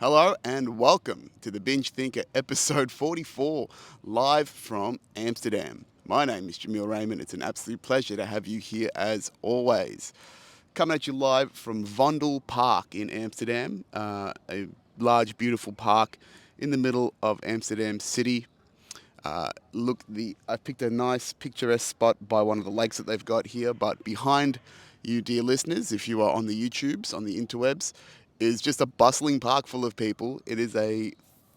Hello and welcome to the Binge Thinker episode 44, live from Amsterdam. My name is Jamil Raymond. It's an absolute pleasure to have you here as always. Coming at you live from Vondel Park in Amsterdam, a large, beautiful park in the middle of Amsterdam city. I picked a nice picturesque spot by one of the lakes that they've got here, but behind you, dear listeners, if you are on the YouTubes, on the interwebs, is just a bustling park full of people. It is a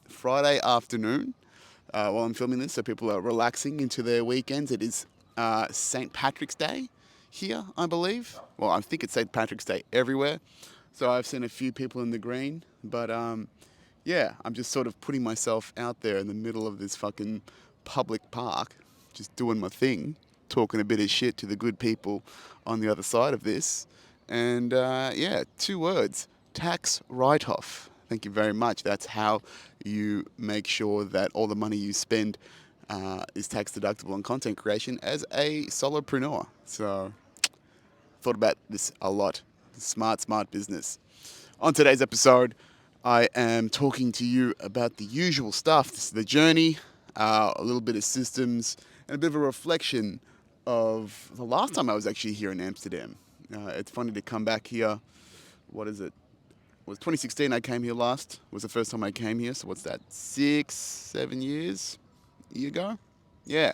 Friday afternoon while I'm filming this, so people are relaxing into their weekends. It is St. Patrick's Day here, I believe. Well, I think it's St. Patrick's Day everywhere. So I've seen a few people in the green, but yeah, I'm just sort of putting myself out there in the middle of this fucking public park, just doing my thing, talking a bit of shit to the good people on the other side of this. And yeah, two words: tax write-off. Thank you very much. That's how you make sure that all the money you spend is tax deductible on content creation as a solopreneur. So, thought about this a lot. Smart business. On today's episode, I am talking to you about the usual stuff. This is the journey, a little bit of systems, and a bit of a reflection of the last time I was actually here in Amsterdam. It's funny to come back here. What is it? It was 2016 I came here last. Was the first time I came here. So what's that? 6, 7 years ago? Yeah.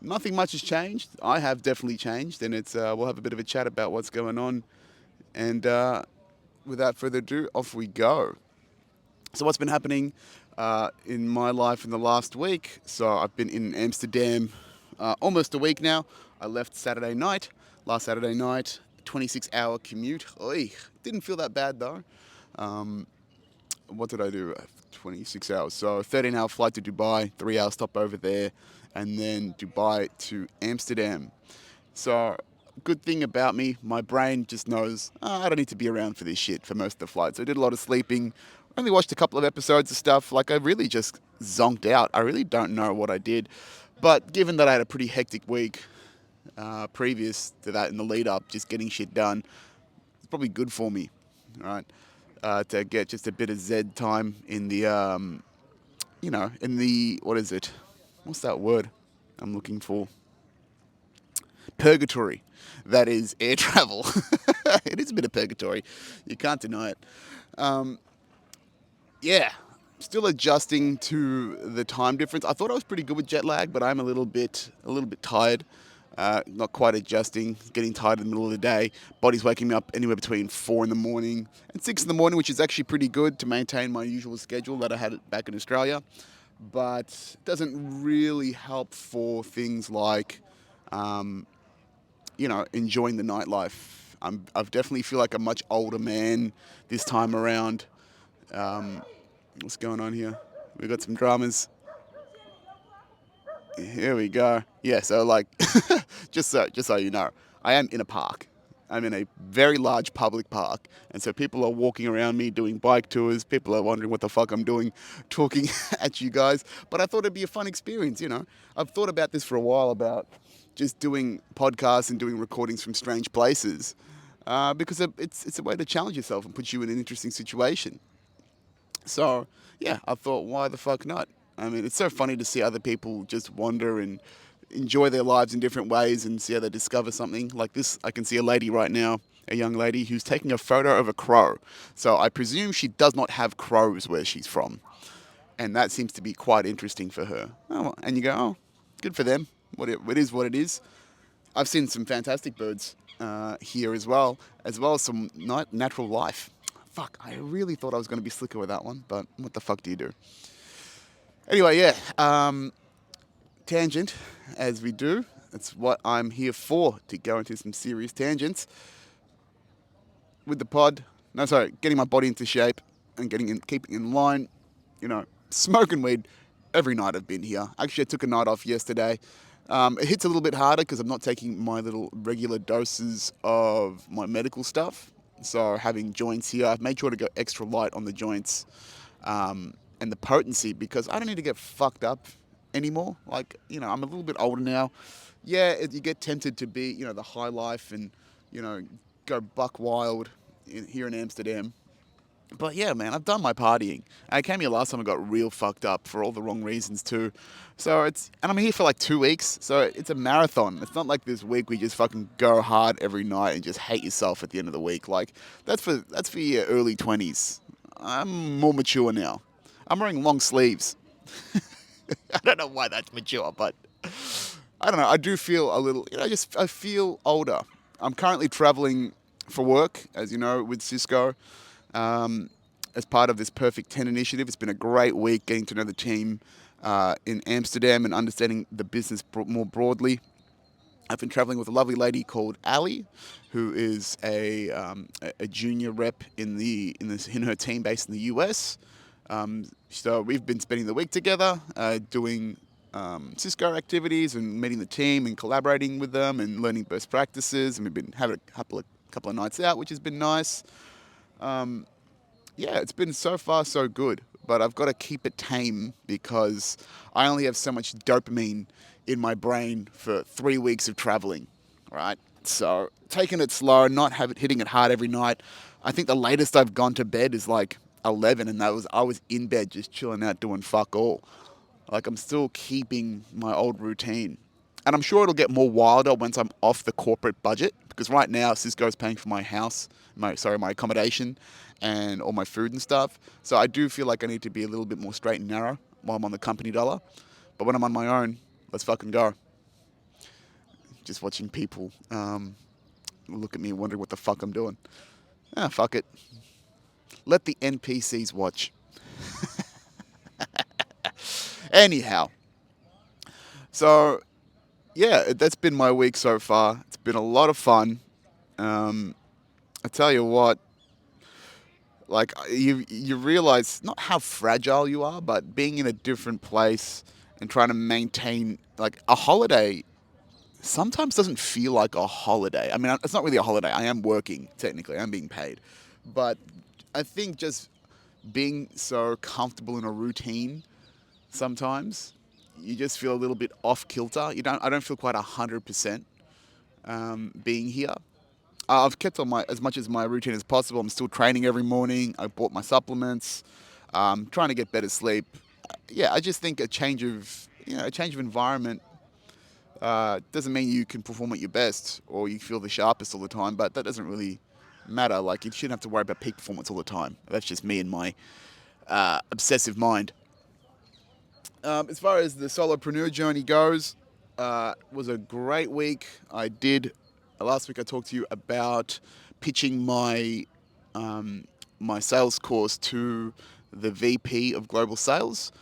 Nothing much has changed. I have definitely changed, and it's we'll have a bit of a chat about what's going on. And without further ado, off we go. So what's been happening in my life in the last week? So I've been in Amsterdam almost a week now. I left last Saturday night, 26-hour commute. Oy, didn't feel that bad though. What did I do? 26 hours. So 13-hour flight to Dubai, 3-hour stop over there, and then Dubai to Amsterdam. So good thing about me, my brain just knows, I don't need to be around for this shit for most of the flight. So I did a lot of sleeping, only watched a couple of episodes of stuff. Like I really just zonked out. I really don't know what I did. But given that I had a pretty hectic week previous to that in the lead up, just getting shit done, it's probably good for me, right? To get just a bit of Z time in the, what is it? What's that word I'm looking for? Purgatory. That is air travel. It is a bit of purgatory. You can't deny it. Yeah, still adjusting to the time difference. I thought I was pretty good with jet lag, but I'm a little bit tired. Not quite adjusting, getting tired in the middle of the day. Body's waking me up anywhere between 4 in the morning and 6 in the morning, which is actually pretty good to maintain my usual schedule that I had back in Australia. But it doesn't really help for things like, enjoying the nightlife. I definitely feel like a much older man this time around. What's going on here? We got some dramas. Here we go. Yeah, so like, just so you know, I am in a park. I'm in a very large public park, and so people are walking around me doing bike tours. People are wondering what the fuck I'm doing, talking at you guys. But I thought it'd be a fun experience, you know. I've thought about this for a while about just doing podcasts and doing recordings from strange places, because it's a way to challenge yourself and put you in an interesting situation. So, yeah, I thought, why the fuck not? I mean, it's so funny to see other people just wander and enjoy their lives in different ways and see how they discover something. Like this, I can see a lady right now, a young lady, who's taking a photo of a crow. So I presume she does not have crows where she's from. And that seems to be quite interesting for her. Oh, and you go, oh, good for them. It is what it is. I've seen some fantastic birds here as well as some natural life. Fuck, I really thought I was going to be slicker with that one, but what the fuck do you do? Anyway, yeah, tangent, as we do. That's what I'm here for, to go into some serious tangents with the pod. No, sorry, getting my body into shape and keeping in line. You know, smoking weed every night I've been here. Actually, I took a night off yesterday. It hits a little bit harder because I'm not taking my little regular doses of my medical stuff. So having joints here, I've made sure to go extra light on the joints and the potency, because I don't need to get fucked up anymore. Like, you know, I'm a little bit older now. Yeah, you get tempted to be, you know, the high life and, you know, go buck wild here in Amsterdam. But yeah, man, I've done my partying. I came here last time and got real fucked up for all the wrong reasons too. And I'm here for like 2 weeks, so it's a marathon. It's not like this week we just fucking go hard every night and just hate yourself at the end of the week. Like that's for your early 20s. I'm more mature now. I'm wearing long sleeves. I don't know why that's mature, but I don't know. I do feel a little, I feel older. I'm currently traveling for work, as you know, with Cisco, um, as part of this Perfect 10 initiative. It's been a great week getting to know the team in Amsterdam and understanding the business more broadly. I've been traveling with a lovely lady called Ali, who is a junior rep in her team based in the US. So we've been spending the week together, doing Cisco activities and meeting the team and collaborating with them and learning best practices. And we've been having a couple of nights out, which has been nice. Yeah, it's been so far so good, but I've got to keep it tame because I only have so much dopamine in my brain for 3 weeks of traveling, right? So taking it slow, not hitting it hard every night. I think the latest I've gone to bed is like 11, and I was in bed just chilling out doing fuck all. Like I'm still keeping my old routine. And I'm sure it'll get more wilder once I'm off the corporate budget because right now Cisco's paying for my house, my accommodation and all my food and stuff. So I do feel like I need to be a little bit more straight and narrow while I'm on the company dollar. But when I'm on my own, let's fucking go. Just watching people look at me wondering what the fuck I'm doing. Ah, fuck it. Let the NPCs watch. Anyhow, so yeah, that's been my week so far. It's been a lot of fun. Um, I tell you what, like you realize not how fragile you are, but being in a different place and trying to maintain like a holiday sometimes doesn't feel like a holiday. I mean, it's not really a holiday. I am working technically. I'm being paid, but I think just being so comfortable in a routine sometimes you just feel a little bit off kilter. I don't feel quite 100% being here. I've kept on my as much as my routine as possible. I'm still training every morning. I bought my supplements. Trying to get better sleep. Yeah, I just think a change of environment doesn't mean you can perform at your best or you feel the sharpest all the time. But that doesn't really matter. Like you shouldn't have to worry about peak performance all the time. That's just me and my obsessive mind. As far as the solopreneur journey goes, was a great week. I did last week. I talked to you about pitching my sales course to the VP of Global Sales.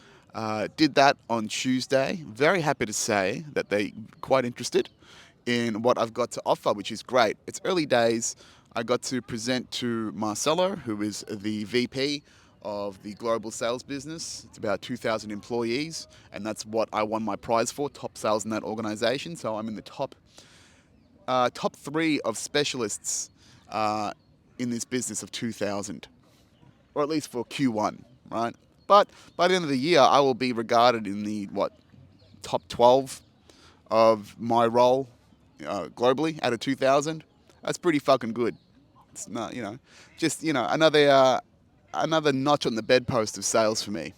Did that on Tuesday. Very happy to say that they quite interested in what I've got to offer, which is great. It's early days. I got to present to Marcelo, who is the VP of the global sales business. It's about 2,000 employees, and that's what I won my prize for, top sales in that organization. So I'm in the top three of specialists in this business of 2,000, or at least for Q1, right? But by the end of the year, I will be regarded in the top 12 of my role globally out of 2,000. That's pretty fucking good. It's not, just another notch on the bedpost of sales for me.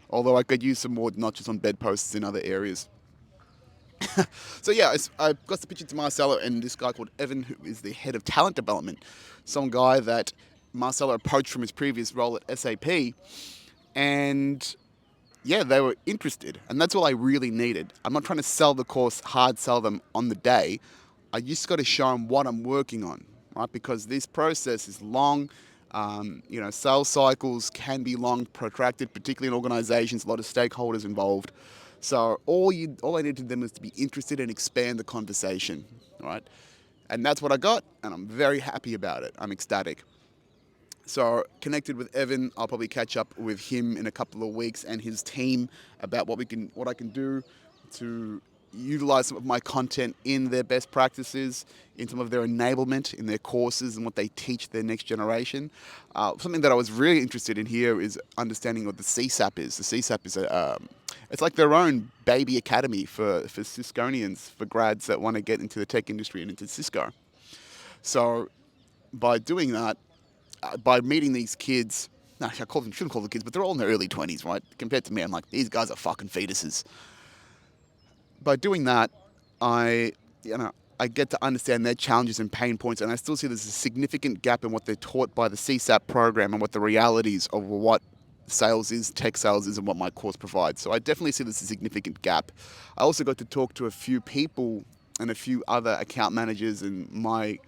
Although I could use some more notches on bedposts in other areas. So yeah, I got the picture to Marcelo and this guy called Evan, who is the head of talent development. Some guy that Marcelo approached from his previous role at SAP, and yeah, they were interested, and that's all I really needed. I'm not trying to sell the course, hard sell them on the day. I just got to show them what I'm working on, right? Because this process is long. Sales cycles can be long, protracted, particularly in organizations, a lot of stakeholders involved. So all I needed them is to be interested and expand the conversation, right? And that's what I got, and I'm very happy about it. I'm ecstatic. So connected with Evan, I'll probably catch up with him in a couple of weeks and his team about what I can do to utilize some of my content in their best practices, in some of their enablement in their courses and what they teach their next generation. Something that I was really interested in here is understanding what the CSAP is. The CSAP is it's like their own baby academy for Cisconians, for grads that want to get into the tech industry and into Cisco. So by doing that, by meeting these kids No, shouldn't call them kids, but they're all in their early 20s, right? Compared to me, I'm like, these guys are fucking fetuses. By doing that, I, you know, I get to understand their challenges and pain points, and I still see there's a significant gap in what they're taught by the CSAP program and what the realities of what sales is, tech sales is, and what my course provides. So I definitely see there's a significant gap. I also got to talk to a few people and a few other account managers and my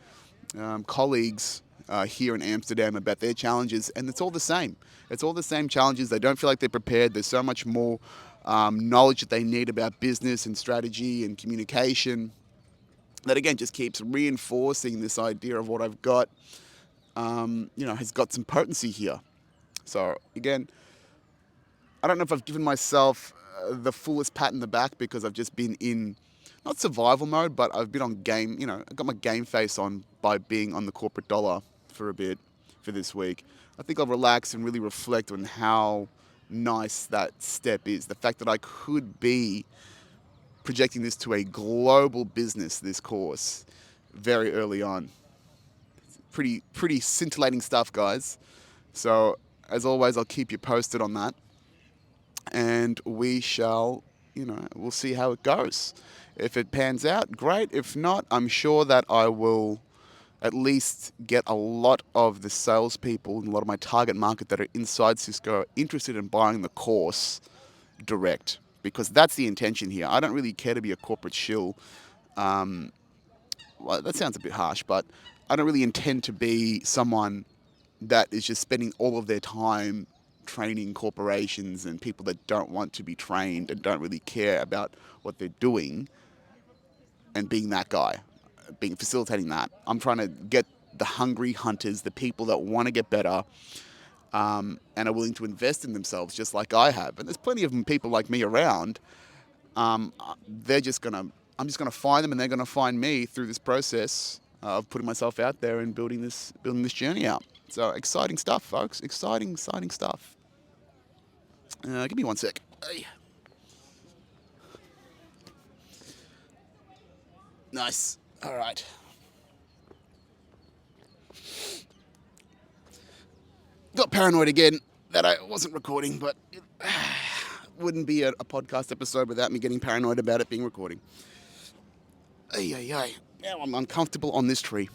colleagues here in Amsterdam about their challenges, and it's all the same. It's all the same challenges. They don't feel like they're prepared. There's so much more knowledge that they need about business and strategy and communication that again just keeps reinforcing this idea of what I've got, has got some potency here. So again, I don't know if I've given myself the fullest pat in the back because I've just been in not survival mode, but I've been on game. I got my game face on by being on the corporate dollar for a bit for this week. I think I'll relax and really reflect on how nice that step is. The fact that I could be projecting this to a global business, this course, very early on. Pretty scintillating stuff, guys. So as always, I'll keep you posted on that, and we shall, we'll see how it goes. If it pans out, great. If not, I'm sure that I will at least get a lot of the salespeople and a lot of my target market that are inside Cisco interested in buying the course direct, because that's the intention here. I don't really care to be a corporate shill. Well, that sounds a bit harsh, but I don't really intend to be someone that is just spending all of their time training corporations and people that don't want to be trained and don't really care about what they're doing, and being that guy, facilitating that. I'm trying to get the hungry hunters, the people that want to get better, and are willing to invest in themselves just like I have. And there's plenty of people like me around. I'm just gonna find them, and they're gonna find me through this process of putting myself out there and building this journey out. So exciting stuff, folks. Exciting stuff. Give me one sec. Hey. Nice. All right. Got paranoid again that I wasn't recording, but it wouldn't be a podcast episode without me getting paranoid about it being recording. Ay. Now I'm uncomfortable on this tree.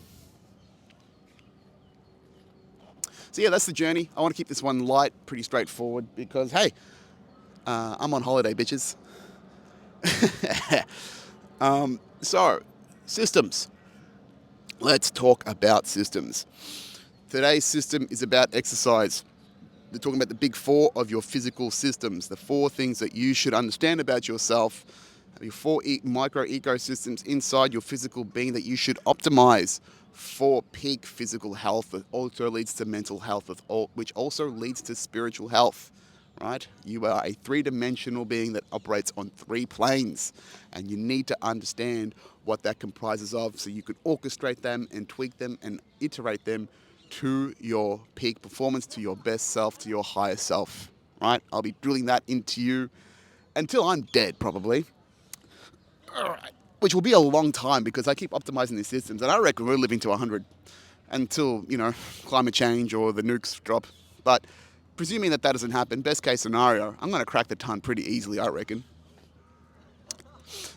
So yeah, that's the journey. I want to keep this one light, pretty straightforward, because hey, I'm on holiday, bitches. So, systems. Let's talk about systems. Today's system is about exercise. They're talking about the big four of your physical systems, the four things that you should understand about yourself, your four micro ecosystems inside your physical being that you should optimize for peak physical health. That also leads to mental health, which also leads to spiritual health. Right? You are a three-dimensional being that operates on three planes, and you need to understand what that comprises of so you can orchestrate them and tweak them and iterate them to your peak performance, to your best self, to your higher self. Right? I'll be drilling that into you until I'm dead, probably. All right. Which will be a long time because I keep optimizing these systems, and I reckon we're living to 100 until, climate change or the nukes drop. But presuming that doesn't happen, best case scenario, I'm going to crack the ton pretty easily, I reckon.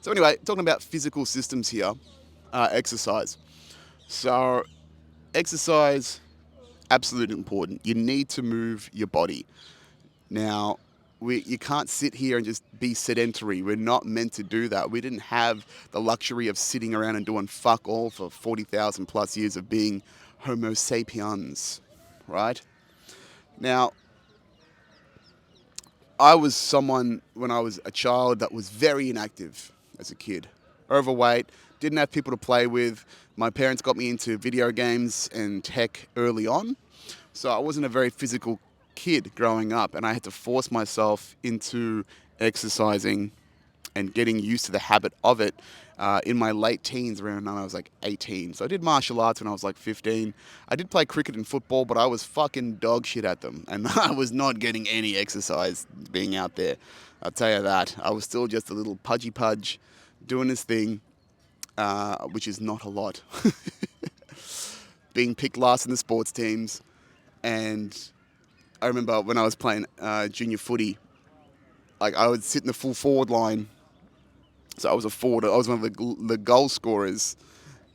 So anyway, talking about physical systems here, exercise. So exercise, absolutely important. You need to move your body. Now, you can't sit here and just be sedentary. We're not meant to do that. We didn't have the luxury of sitting around and doing fuck all for 40,000 plus years of being Homo sapiens, right? Now, I was someone when I was a child that was very inactive as a kid. Overweight, didn't have people to play with. My parents got me into video games and tech early on. So I wasn't a very physical kid growing up, and I had to force myself into exercising and getting used to the habit of it in my late teens, around when I was like 18. So I did martial arts when I was like 15. I did play cricket and football, but I was fucking dog shit at them. And I was not getting any exercise being out there. I'll tell you that. I was still just a little pudgy pudge doing this thing, which is not a lot. Being picked last in the sports teams and I remember when I was playing junior footy, like I would sit in the full forward line. So I was a forward. I was one of the goal scorers,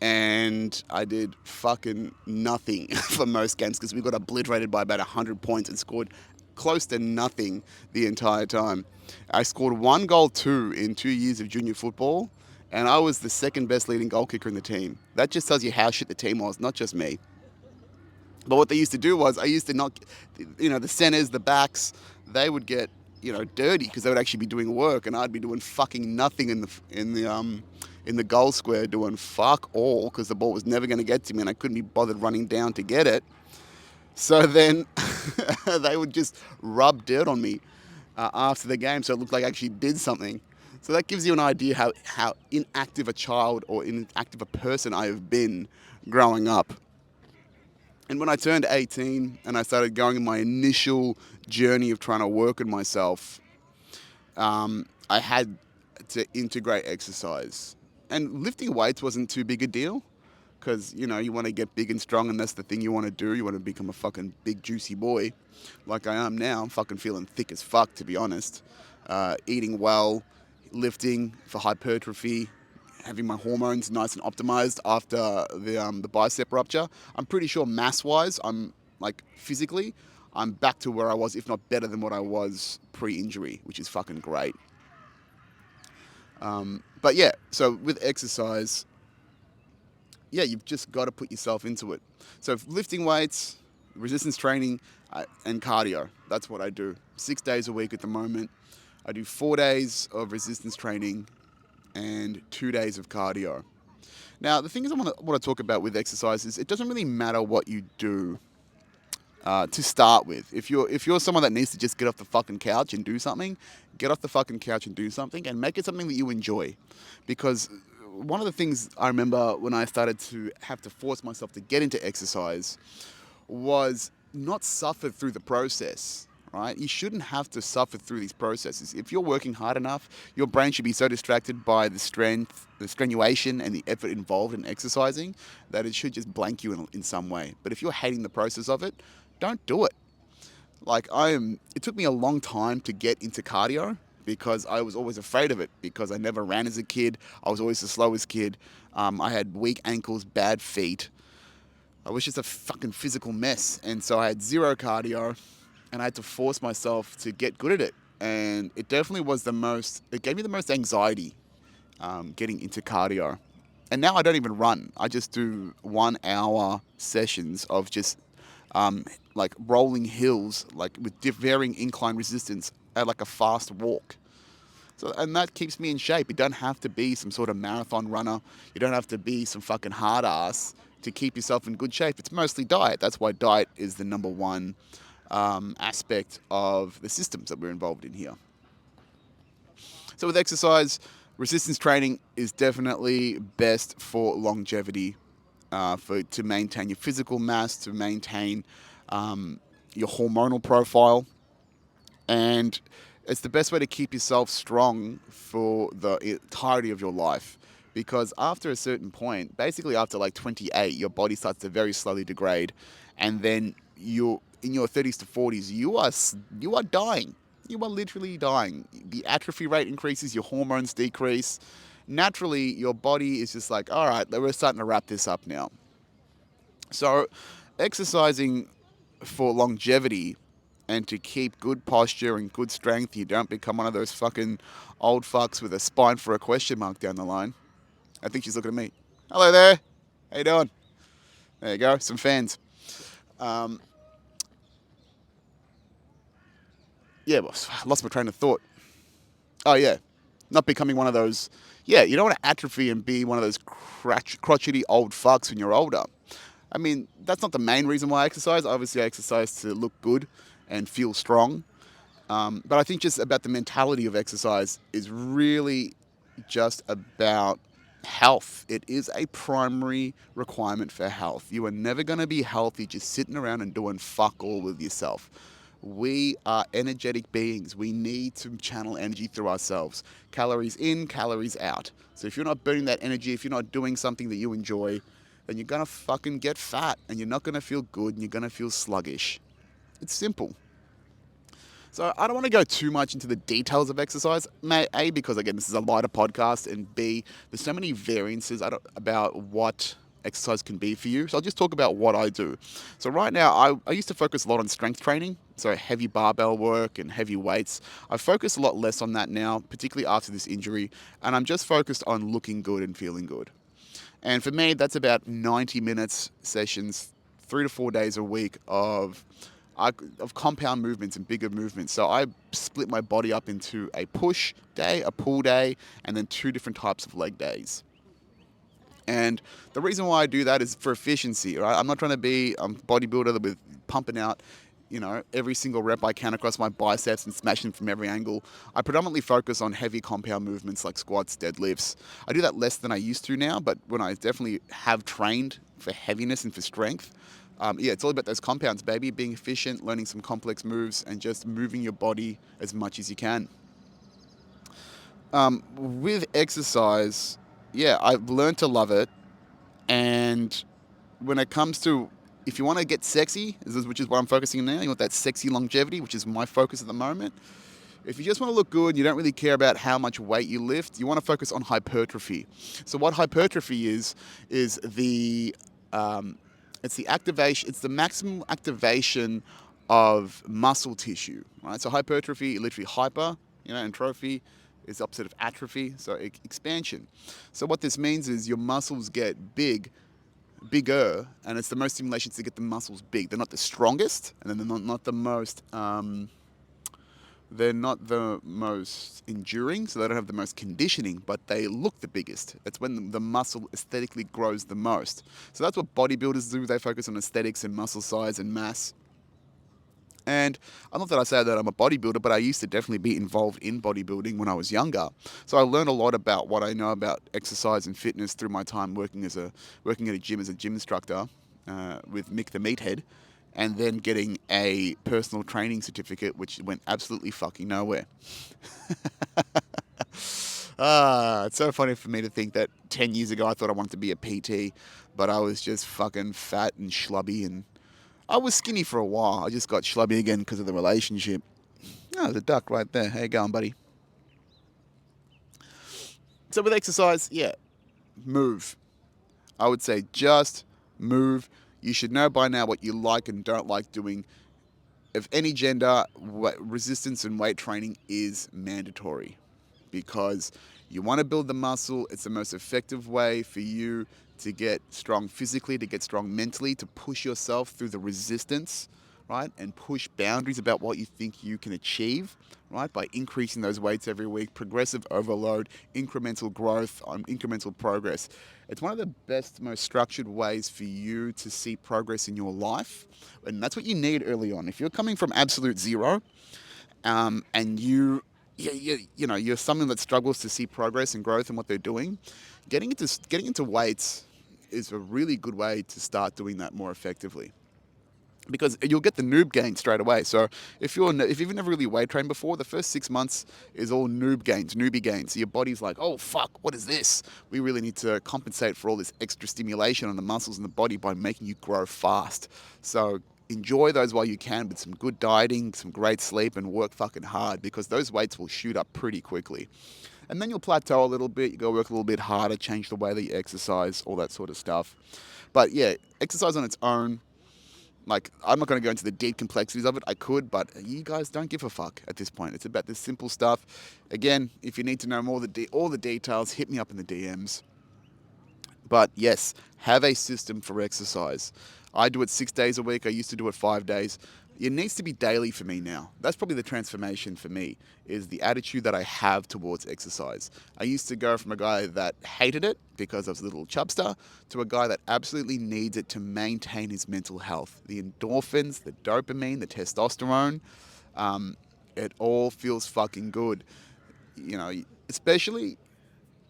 and I did fucking nothing for most games because we got obliterated by about 100 points and scored close to nothing the entire time. I scored one goal two in 2 years of junior football, and I was the second best leading goal kicker in the team. That just tells you how shit the team was, not just me. But what they used to do was I used to knock, the centers, the backs, they would get, dirty because they would actually be doing work, and I'd be doing fucking nothing in the goal square, doing fuck all because the ball was never going to get to me, and I couldn't be bothered running down to get it. So then they would just rub dirt on me after the game, so it looked like I actually did something. So that gives you an idea how inactive a child or inactive a person I have been growing up. And when I turned 18 and I started going in my initial journey of trying to work on myself, I had to integrate exercise. And lifting weights wasn't too big a deal because, you want to get big and strong and that's the thing you want to do. You want to become a fucking big, juicy boy like I am now. I'm fucking feeling thick as fuck, to be honest. Eating well, lifting for hypertrophy, having my hormones nice and optimized after the bicep rupture. I'm pretty sure mass-wise, I'm like physically, I'm back to where I was, if not better than what I was pre-injury, which is fucking great. But yeah, so with exercise, yeah, you've just got to put yourself into it. So lifting weights, resistance training, and cardio. That's what I do. 6 days a week at the moment. I do 4 days of resistance training and 2 days of cardio. Now, the thing is, I want to talk about with exercise is it doesn't really matter what you do to start with. If you're someone that needs to just get off the fucking couch and do something, get off the fucking couch and do something, and make it something that you enjoy. Because one of the things I remember when I started to have to force myself to get into exercise was not suffer through the process. Right? You shouldn't have to suffer through these processes. If you're working hard enough, your brain should be so distracted by the strength, the strenuation, and the effort involved in exercising that it should just blank you in some way. But if you're hating the process of it, don't do it. It took me a long time to get into cardio because I was always afraid of it because I never ran as a kid. I was always the slowest kid. I had weak ankles, bad feet. I was just a fucking physical mess. And so I had zero cardio and I had to force myself to get good at it. And it definitely was it gave me the most anxiety getting into cardio. And now I don't even run. I just do 1 hour sessions of just like rolling hills, like with varying incline resistance at like a fast walk. So, and that keeps me in shape. You don't have to be some sort of marathon runner. You don't have to be some fucking hard ass to keep yourself in good shape. It's mostly diet. That's why diet is the number one aspect of the systems that we're involved in here. So with exercise, resistance training is definitely best for longevity, to maintain your physical mass, to maintain your hormonal profile, and it's the best way to keep yourself strong for the entirety of your life. Because after a certain point, basically after like 28, your body starts to very slowly degrade, and then you in your 30s to 40s, you are dying. You are literally dying. The atrophy rate increases, your hormones decrease. Naturally, your body is just like, all right, we're starting to wrap this up now. So, exercising for longevity and to keep good posture and good strength, you don't become one of those fucking old fucks with a spine for a question mark down the line. I think she's looking at me. Hello there. How you doing? There you go. Some fans. Um, yeah, boss. I lost my train of thought. Oh, yeah. Not becoming one of those. Yeah, you don't want to atrophy and be one of those crotchety old fucks when you're older. I mean, that's not the main reason why I exercise. Obviously, I exercise to look good and feel strong. But I think just about the mentality of exercise is really just about health. It is a primary requirement for health. You are never going to be healthy just sitting around and doing fuck all with yourself. We are energetic beings. We need to channel energy through ourselves. Calories in, calories out. So if you're not burning that energy, if you're not doing something that you enjoy, then you're going to fucking get fat and you're not going to feel good and you're going to feel sluggish. It's simple. So I don't want to go too much into the details of exercise. A, because again, this is a lighter podcast, and B, there's so many variances about what exercise can be for you. So I'll just talk about what I do. So right now, I used to focus a lot on strength training, so heavy barbell work and heavy weights. I focus a lot less on that now, particularly after this injury, and I'm just focused on looking good and feeling good. And for me, that's about 90 minutes sessions, 3 to 4 days a week of compound movements and bigger movements. So I split my body up into a push day, a pull day, and then two different types of leg days. And the reason why I do that is for efficiency, right? I'm not trying to be a bodybuilder with pumping out, every single rep I can across my biceps and smashing from every angle. I predominantly focus on heavy compound movements like squats, deadlifts. I do that less than I used to now, but when I definitely have trained for heaviness and for strength, it's all about those compounds, baby. Being efficient, learning some complex moves, and just moving your body as much as you can. With exercise, yeah, I've learned to love it. And when it comes to, if you want to get sexy, which is what I'm focusing on now, you want that sexy longevity, which is my focus at the moment. If you just want to look good, you don't really care about how much weight you lift, you want to focus on hypertrophy. So what hypertrophy is it's the activation, it's the maximum activation of muscle tissue, right? So hypertrophy, literally hyper, and trophy is the opposite of atrophy, so expansion. So what this means is your muscles get bigger, and it's the most stimulation to get the muscles big. They're not the strongest, and then they're not the most enduring, so they don't have the most conditioning, but they look the biggest. That's when the muscle aesthetically grows the most. So that's what bodybuilders do. They focus on aesthetics and muscle size and mass. And I'm not that I say that I'm a bodybuilder, but I used to definitely be involved in bodybuilding when I was younger. So I learned a lot about what I know about exercise and fitness through my time working at a gym as a gym instructor with Mick the Meathead, and then getting a personal training certificate, which went absolutely fucking nowhere. It's so funny for me to think that 10 years ago I thought I wanted to be a PT, but I was just fucking fat and schlubby, and I was skinny for a while. I just got schlubby again because of the relationship. Oh, there's a duck right there. How you going, buddy? So with exercise, yeah, move. I would say just move. You should know by now what you like and don't like doing. Of any gender, resistance and weight training is mandatory because you want to build the muscle. It's the most effective way for you to get strong physically, to get strong mentally, to push yourself through the resistance, right? And push boundaries about what you think you can achieve, right? By increasing those weights every week, progressive overload, incremental growth, incremental progress. It's one of the best, most structured ways for you to see progress in your life. And that's what you need early on. If you're coming from absolute zero, and you're someone that struggles to see progress and growth in what they're doing, getting into weights is a really good way to start doing that more effectively, because you'll get the noob gain straight away. So if you've never really weight trained before, the first 6 months is all newbie gains. So your body's like, oh fuck, what is this? We really need to compensate for all this extra stimulation on the muscles in the body by making you grow fast. So enjoy those while you can with some good dieting, some great sleep, and work fucking hard, because those weights will shoot up pretty quickly. And then you'll plateau a little bit, you go work a little bit harder, change the way that you exercise, all that sort of stuff. But yeah, exercise on its own, like, I'm not going to go into the deep complexities of it. I could, but you guys don't give a fuck at this point. It's about the simple stuff. Again, if you need to know all the details, hit me up in the DMs. But yes, have a system for exercise. I do it 6 days a week. I used to do it 5 days. It needs to be daily for me now. That's probably the transformation for me, is the attitude that I have towards exercise. I used to go from a guy that hated it because I was a little chubster to a guy that absolutely needs it to maintain his mental health. The endorphins, the dopamine, the testosterone, it all feels fucking good. Especially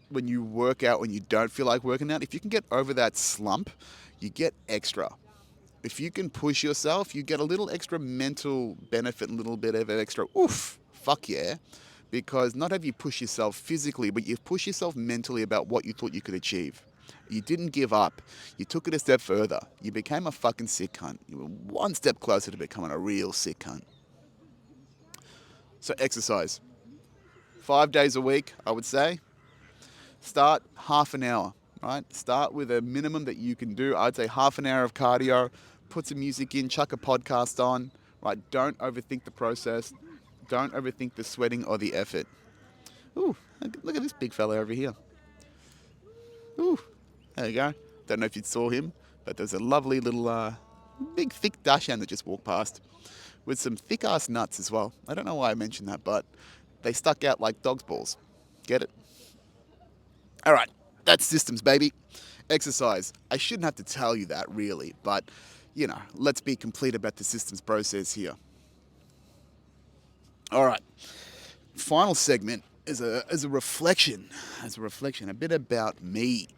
when you work out when you don't feel like working out. If you can get over that slump, you get extra. If you can push yourself, you get a little extra mental benefit, a little bit of extra oof, fuck yeah. Because not have you push yourself physically, but you push yourself mentally about what you thought you could achieve. You didn't give up. You took it a step further. You became a fucking sick cunt. You were one step closer to becoming a real sick cunt. So exercise. 5 days a week, I would say. Start half an hour, right? Start with a minimum that you can do. I'd say half an hour of cardio, put some music in, chuck a podcast on, right? Don't overthink the process. Don't overthink the sweating or the effort. Ooh, look at this big fella over here. Ooh, there you go. Don't know if you saw him, but there's a lovely little, big, thick dachshund that just walked past with some thick ass nuts as well. I don't know why I mentioned that, but they stuck out like dog's balls. Get it? All right, that's systems, baby. Exercise. I shouldn't have to tell you that, really, but, let's be complete about the systems process here. All right, final segment is a reflection, a bit about me.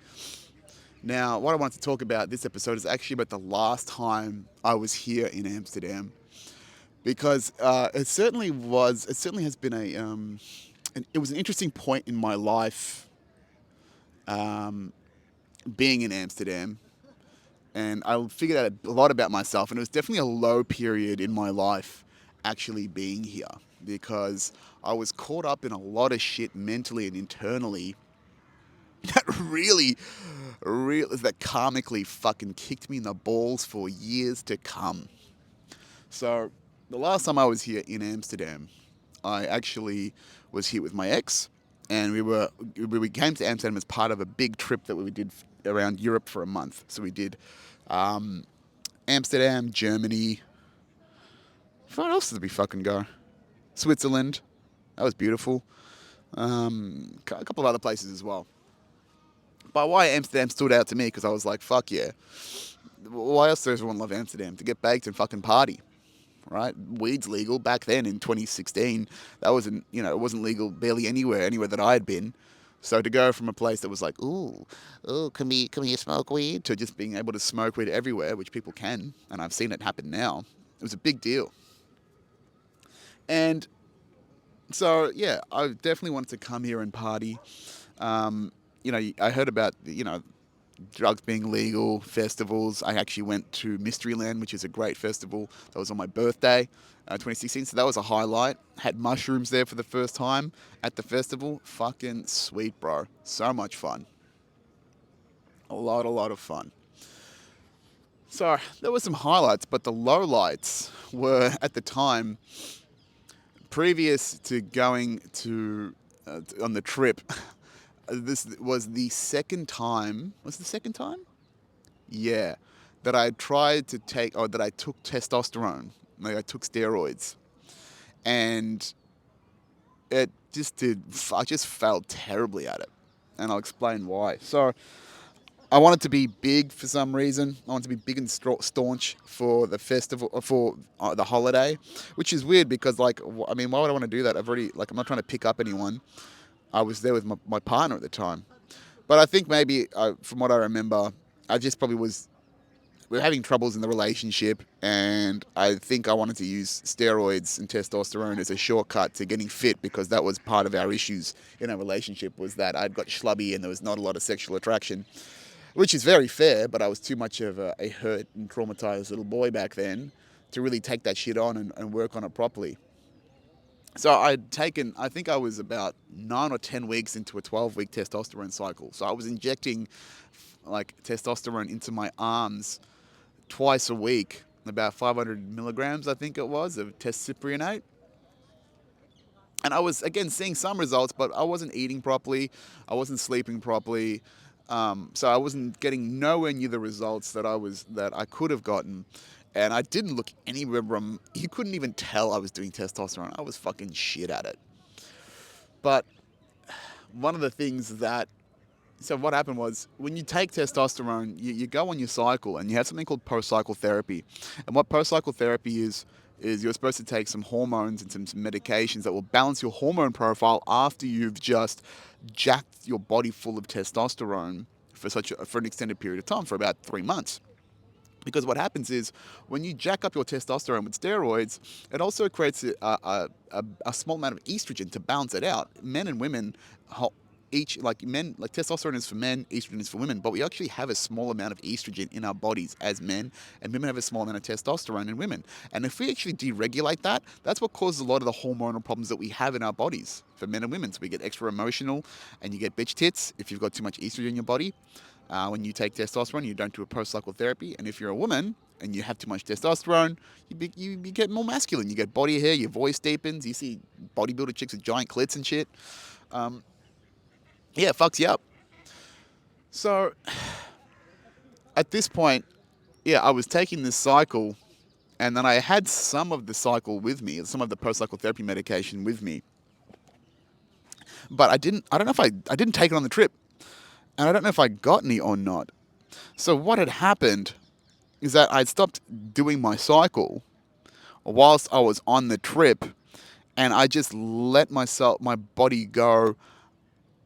Now, what I wanted to talk about this episode is actually about the last time I was here in Amsterdam, because it certainly has been it was an interesting point in my life, being in Amsterdam, and I figured out a lot about myself, and it was definitely a low period in my life actually being here, because I was caught up in a lot of shit mentally and internally that that karmically fucking kicked me in the balls for years to come. So the last time I was here in Amsterdam, I actually was here with my ex, and we came to Amsterdam as part of a big trip that we did around Europe for a month. So we did Amsterdam, Germany. Where else did we fucking go? Switzerland. That was beautiful. A couple of other places as well. But why Amsterdam stood out to me, because I was like, fuck yeah. Why else does everyone love Amsterdam? To get baked and fucking party, right? Weed's legal back then in 2016. That wasn't, it wasn't legal barely anywhere that I had been. So to go from a place that was like, ooh, can we smoke weed, to just being able to smoke weed everywhere, which people can, and I've seen it happen now, it was a big deal. And so, yeah, I definitely wanted to come here and party. I heard about, drugs being legal, festivals. I actually went to Mysteryland, which is a great festival. That was on my birthday, 2016. So that was a highlight. Had mushrooms there for the first time at the festival. Fucking sweet, bro. So much fun. A lot of fun. So there were some highlights, but the lowlights were, at the time, previous to going to on the trip. This was the second time. Was it the second time? Yeah, that I tried to take, or that I took testosterone. Like, I took steroids, and it just did. I just failed terribly at it, and I'll explain why. So, I wanted to be big for some reason. I wanted to be big and staunch for the festival, for the holiday, which is weird because, like, I mean, why would I want to do that? I'm not trying to pick up anyone. I was there with my partner at the time. But I think maybe, from what I remember, I just probably we were having troubles in the relationship, and I think I wanted to use steroids and testosterone as a shortcut to getting fit, because that was part of our issues in our relationship, was that I'd got schlubby and there was not a lot of sexual attraction, which is very fair, but I was too much of a hurt and traumatized little boy back then to really take that shit on and work on it properly. So I think I was about 9 or 10 weeks into a 12-week testosterone cycle. So I was injecting like testosterone into my arms twice a week, about 500 milligrams, I think it was, of testcyprinate. And I was, again, seeing some results, but I wasn't eating properly. I wasn't sleeping properly. So I wasn't getting nowhere near the results that I could have gotten. And I didn't look anywhere from, you couldn't even tell I was doing testosterone. I was fucking shit at it. But one of the things so what happened was, when you take testosterone, you go on your cycle, and you have something called post-cycle therapy. And what post-cycle therapy is you're supposed to take some hormones and some medications that will balance your hormone profile after you've just jacked your body full of testosterone for an extended period of time, for about 3 months. Because what happens is, when you jack up your testosterone with steroids, it also creates a small amount of estrogen to balance it out. Men and women each, like men, like testosterone is for men, estrogen is for women, but we actually have a small amount of estrogen in our bodies as men, and women have a small amount of testosterone in women. And if we actually deregulate that, that's what causes a lot of the hormonal problems that we have in our bodies for men and women. So we get extra emotional, and you get bitch tits if you've got too much estrogen in your body. When you take testosterone, you don't do a post-cycle therapy. And if you're a woman and you have too much testosterone, you get more masculine. You get body hair, your voice deepens. You see bodybuilder chicks with giant clits and shit. Um, yeah, it fucks you up. So at this point, yeah, I was taking this cycle, and then I had some of the cycle with me, some of the post-cycle therapy medication with me. But I don't know if I didn't take it on the trip. And I don't know if I got any or not. So what had happened is that I'd stopped doing my cycle whilst I was on the trip, and I just let my body go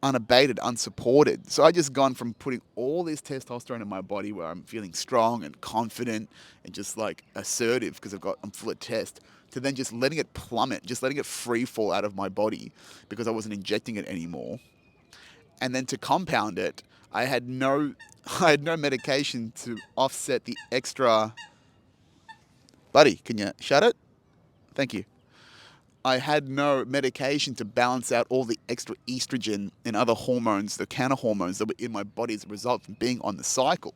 unabated, unsupported. So I just gone from putting all this testosterone in my body where I'm feeling strong and confident and just like assertive because I'm full of test, to then just letting it plummet, just letting it free fall out of my body because I wasn't injecting it anymore. And then to compound it, I had no I had no medication to offset the extra. Buddy, can you shut it? Thank you. I had no medication to balance out all the extra estrogen and other hormones, the counter hormones that were in my body as a result from being on the cycle.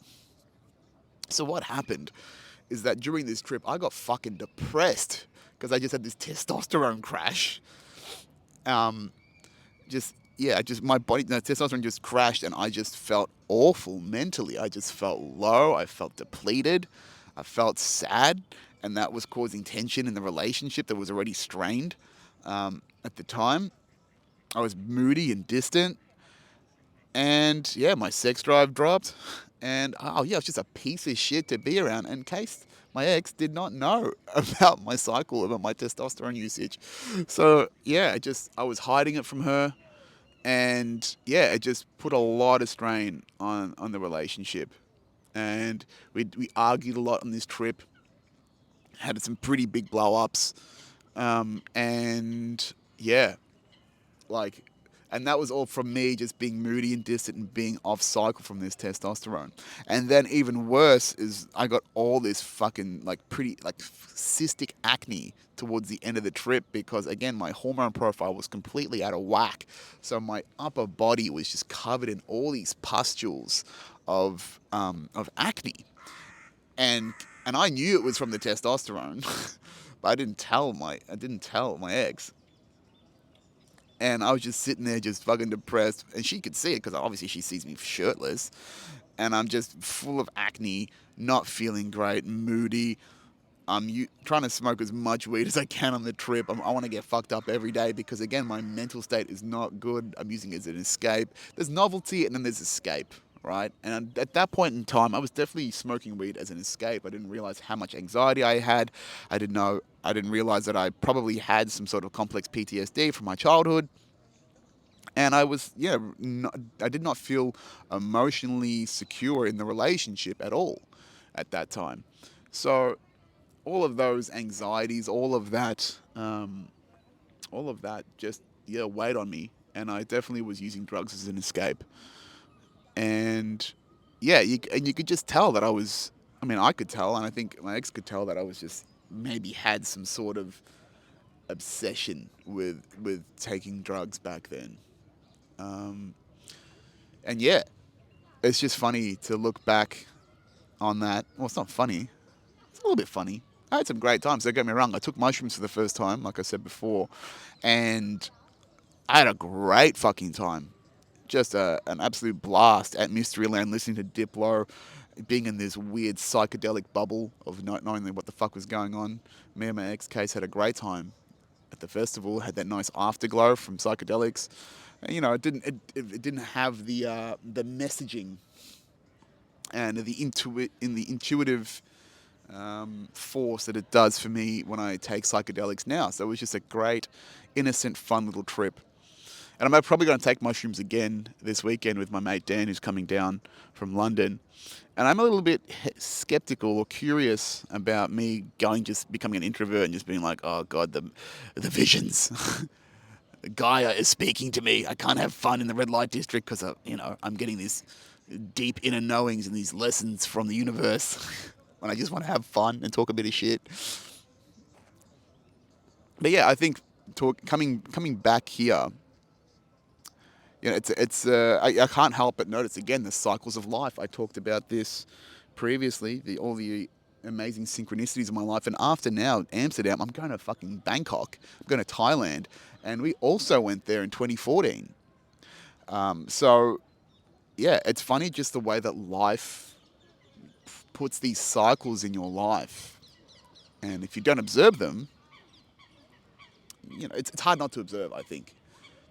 So what happened is that during this trip, I got fucking depressed because I just had this testosterone crash. Um, just yeah, just my body, the testosterone just crashed, and I just felt awful mentally. I just felt low. I felt depleted. I felt sad, and that was causing tension in the relationship that was already strained at the time. I was moody and distant, and yeah, my sex drive dropped, and oh yeah, I was just a piece of shit to be around. In case my ex did not know about my cycle, about my testosterone usage, so yeah, I was hiding it from her. And yeah, it just put a lot of strain on the relationship. And we argued a lot on this trip, had some pretty big blow ups. And yeah, like, and that was all from me just being moody and distant and being off cycle from this testosterone. And then even worse is I got all this fucking like pretty like cystic acne towards the end of the trip because again my hormone profile was completely out of whack. So my upper body was just covered in all these pustules of acne, and and I knew it was from the testosterone, but I didn't tell my ex. And I was just sitting there, just fucking depressed. And she could see it because obviously she sees me shirtless. And I'm just full of acne, not feeling great, moody. Trying to smoke as much weed as I can on the trip. I want to get fucked up every day because, again, my mental state is not good. I'm using it as an escape. There's novelty and then there's escape, right? And at that point in time, I was definitely smoking weed as an escape. I didn't realize how much anxiety I had. I didn't realize that I probably had some sort of complex PTSD from my childhood. And I was, yeah, I did not feel emotionally secure in the relationship at all at that time. So all of those anxieties, all of that just yeah weighed on me, and I definitely was using drugs as an escape. And yeah, and you could just tell that I was. I mean, I could tell, and I think my ex could tell that I was just maybe had some sort of obsession with taking drugs back then. Um, and yeah, it's just funny to look back on that. Well, it's not funny. It's a little bit funny. I had some great times. Don't get me wrong. I took mushrooms for the first time, like I said before, and I had a great fucking time. Just an absolute blast at Mysteryland, listening to Diplo, being in this weird psychedelic bubble of not knowing what the fuck was going on. Me and my ex Case had a great time at the festival. Had that nice afterglow from psychedelics. And, you know, it didn't have the messaging and the intuitive force that it does for me when I take psychedelics now. So it was just a great, innocent, fun little trip. And I'm probably going to take mushrooms again this weekend with my mate Dan, who's coming down from London. And I'm a little bit skeptical or curious about me just becoming an introvert and just being like, oh God, the visions. Gaia is speaking to me. I can't have fun in the red light district because, I'm getting this deep inner knowings and these lessons from the universe when I just want to have fun and talk a bit of shit. But yeah, I think coming back here, I can't help but notice again the cycles of life. I talked about this previously, all the amazing synchronicities of my life. And after now, Amsterdam, I'm going to fucking Bangkok. I'm going to Thailand. And we also went there in 2014. So, yeah, it's funny just the way that life puts these cycles in your life. And if you don't observe them, it's hard not to observe, I think.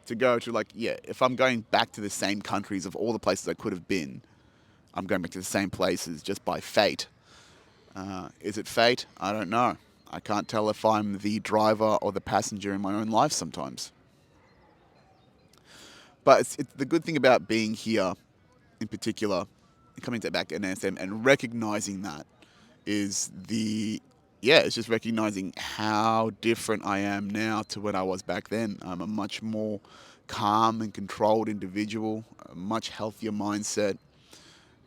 To go to, like, yeah, if I'm going back to the same countries of all the places I could have been, I'm going back to the same places just by fate. Is it fate? I don't know. I can't tell if I'm the driver or the passenger in my own life sometimes. But it's the good thing about being here in particular, coming back to Amsterdam and recognizing that is it's just recognizing how different I am now to when I was back then. I'm a much more calm and controlled individual, a much healthier mindset.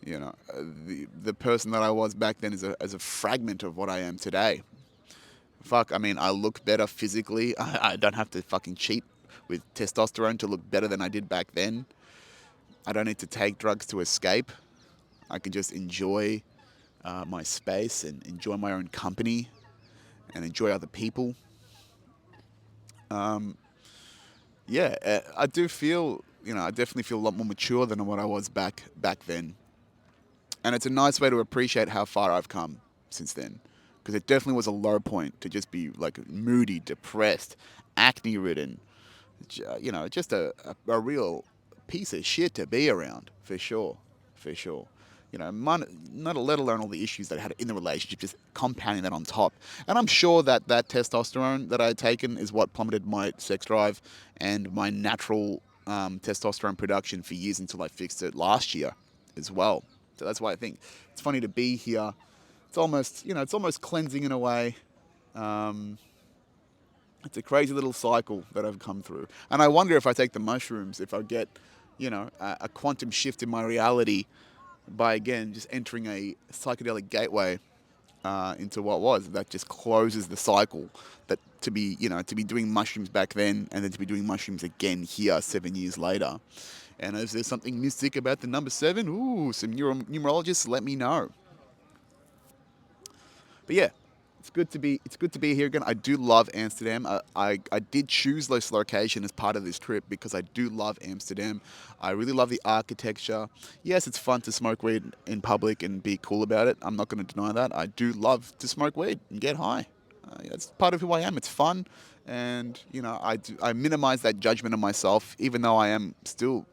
The person that I was back then is a fragment of what I am today. Fuck, I mean, I look better physically. I don't have to fucking cheat with testosterone to look better than I did back then. I don't need to take drugs to escape. I can just enjoy my space and enjoy my own company and enjoy other people. I do feel, I definitely feel a lot more mature than what I was back then. And it's a nice way to appreciate how far I've come since then. Because it definitely was a low point to just be like moody, depressed, acne ridden. Just a real piece of shit to be around, for sure. For sure. Not let alone all the issues that I had in the relationship, just compounding that on top. And I'm sure that testosterone that I had taken is what plummeted my sex drive and my natural testosterone production for years until I fixed it last year as well. So that's why I think it's funny to be here. It's almost cleansing in a way. It's a crazy little cycle that I've come through. And I wonder if I take the mushrooms, if I get, a quantum shift in my reality by, again, just entering a psychedelic gateway into what was. That just closes the cycle. That to be doing mushrooms back then and then to be doing mushrooms again here 7 years later. And is there something mystic about the number 7? Ooh, some numerologists, let me know. But yeah, it's good to be here again. I do love Amsterdam. I did choose this location as part of this trip because I do love Amsterdam. I really love the architecture. Yes, it's fun to smoke weed in public and be cool about it. I'm not going to deny that. I do love to smoke weed and get high. It's part of who I am. It's fun, and I minimize that judgment of myself, even though I am still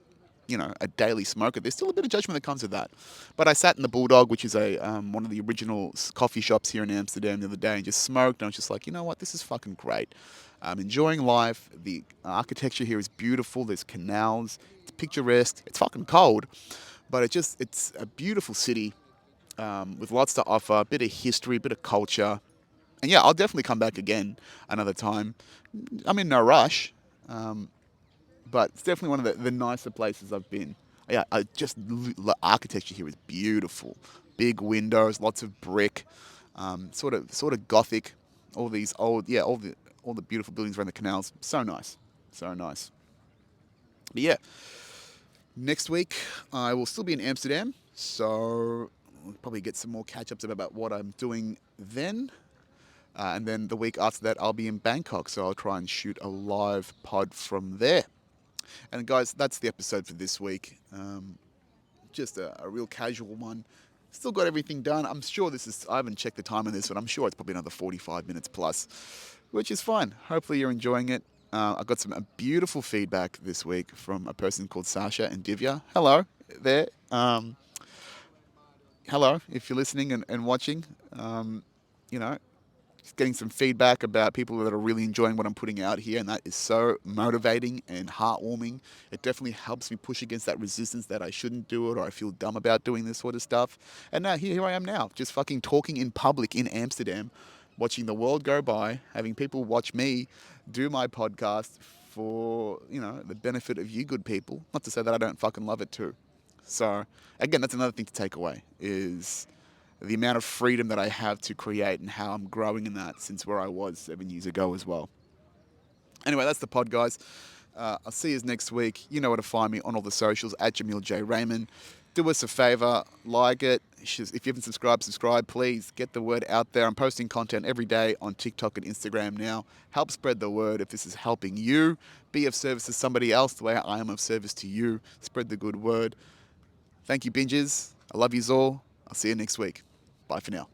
a daily smoker. There's still a bit of judgment that comes with that. But I sat in the Bulldog, which is one of the original coffee shops here in Amsterdam the other day, and just smoked. And I was just like, you know what, this is fucking great. I'm enjoying life. The architecture here is beautiful. There's canals. It's picturesque. It's fucking cold, but it's a beautiful city with lots to offer. A bit of history, a bit of culture. And yeah, I'll definitely come back again another time. I'm in no rush. But it's definitely one of the nicer places I've been. Yeah, the architecture here is beautiful. Big windows, lots of brick, sort of gothic. All these all the beautiful buildings around the canals. So nice, so nice. But yeah, next week I will still be in Amsterdam, so we'll probably get some more catch-ups about what I'm doing then. And then the week after that, I'll be in Bangkok, so I'll try and shoot a live pod from there. And guys, that's the episode for this week. Just a real casual one. Still got everything done. I'm sure I haven't checked the time on this, but I'm sure it's probably another 45 minutes plus, which is fine. Hopefully you're enjoying it. I got some beautiful feedback this week from a person called Sasha and Divya. Hello there. Hello, if you're listening and watching. You know, getting some feedback about people that are really enjoying what I'm putting out here, and that is so motivating and heartwarming. It definitely helps me push against that resistance that I shouldn't do it or I feel dumb about doing this sort of stuff. And now here I am now, just fucking talking in public in Amsterdam, watching the world go by, having people watch me do my podcast, for, the benefit of you good people. Not to say that I don't fucking love it too. So, again, that's another thing to take away is the amount of freedom that I have to create and how I'm growing in that since where I was 7 years ago as well. Anyway, that's the pod, guys. I'll see you next week. You know where to find me on all the socials at Jamil J. Raymond. Do us a favor, like it. If you haven't subscribe, please get the word out there. I'm posting content every day on TikTok and Instagram now. Help spread the word if this is helping you. Be of service to somebody else the way I am of service to you. Spread the good word. Thank you, binges. I love yous all. I'll see you next week. Bye for now.